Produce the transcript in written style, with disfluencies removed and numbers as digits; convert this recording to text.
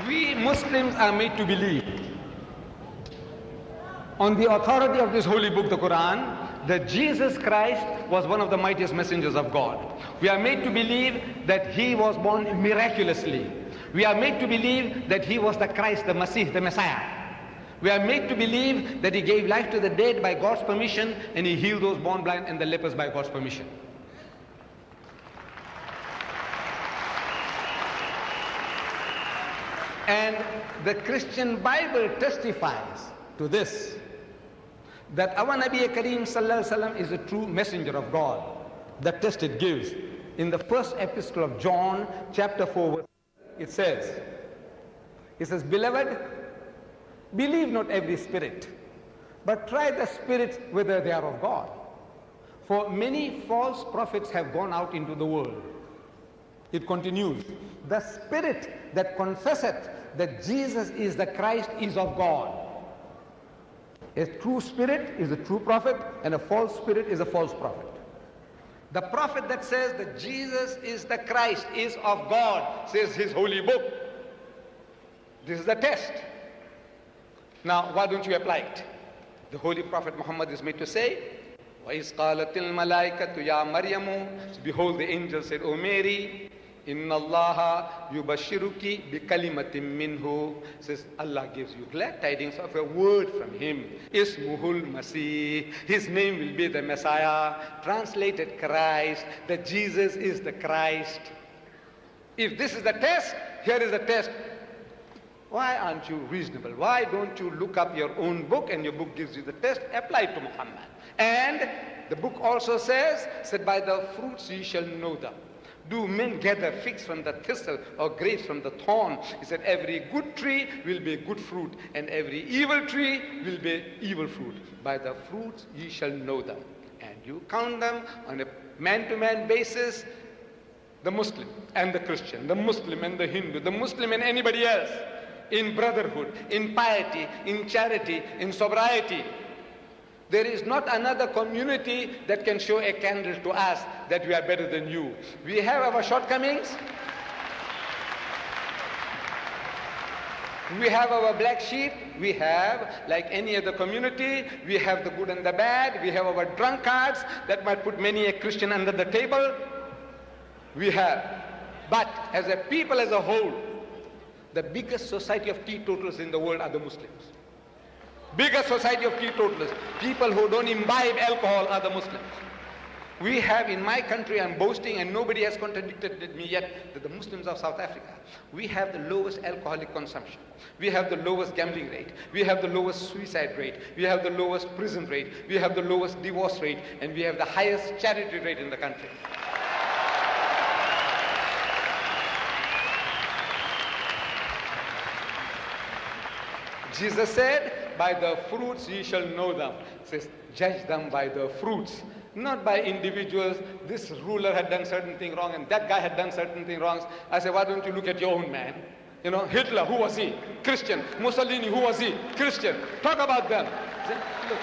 We Muslims are made to believe, on the authority of this holy book, the Quran, that Jesus Christ was one of the mightiest messengers of God. We are made to believe that he was born miraculously. We are made to believe that he was the Christ, the Masih, the Messiah. We are made to believe that he gave life to the dead by God's permission, and he healed those born blind and the lepers by God's permission. And the Christian Bible testifies to this, that our Nabi Kareem Sallallahu Alaihi Wasallam is a true messenger of God. The test it gives. In the first epistle of John, chapter 4, it says, Beloved, believe not every spirit, but try the spirits whether they are of God. For many false prophets have gone out into the world. It continues, the spirit that confesseth that Jesus is the Christ is of God. A true spirit is a true prophet, and a false spirit is a false prophet. The prophet that says that Jesus is the Christ is of God, says his holy book. This is the test. Now, why don't you apply it? The holy prophet Muhammad is made to say, وَإِذْ قَالَتِ الْمَلَائِكَةُ يَا مَرْيَمُ, behold, the angel said, O Mary, إِنَّ اللَّهَ يُبَشِّرُكِ بِكَلِمَةٍ مِّنْهُ, says Allah gives you glad tidings of a word from him. Ismuhul Masih, his name will be the Messiah, translated Christ, that Jesus is the Christ. If this is the test, here is the test. Why aren't you reasonable? Why don't you look up your own book, and your book gives you the test? Apply it to Muhammad. And the book also says, by the fruits ye shall know them. Do men gather figs from the thistle or grapes from the thorn? He said, every good tree will be good fruit, and every evil tree will be evil fruit. By the fruits ye shall know them. And you count them on a man-to-man basis, the Muslim and the Christian, the Muslim and the Hindu, the Muslim and anybody else, in brotherhood, in piety, in charity, in sobriety. There is not another community that can show a candle to us that we are better than you. We have our shortcomings. We have our black sheep. We have, like any other community, we have the good and the bad. We have our drunkards that might put many a Christian under the table. We have. But as a people as a whole, the biggest society of teetotalers in the world are the Muslims. Biggest society of teetotalers, people who don't imbibe alcohol, are the Muslims. We have in my country, I'm boasting and nobody has contradicted me yet, that the Muslims of South Africa, we have the lowest alcoholic consumption. We have the lowest gambling rate. We have the lowest suicide rate. We have the lowest prison rate. We have the lowest divorce rate. And we have the highest charity rate in the country. Jesus said, by the fruits ye shall know them. It says, judge them by the fruits, not by individuals. This ruler had done certain thing wrong and that guy had done certain thing wrong. I said, why don't you look at your own man? You know, Hitler, who was he? Christian. Mussolini, who was he? Christian. Talk about them. Say, look.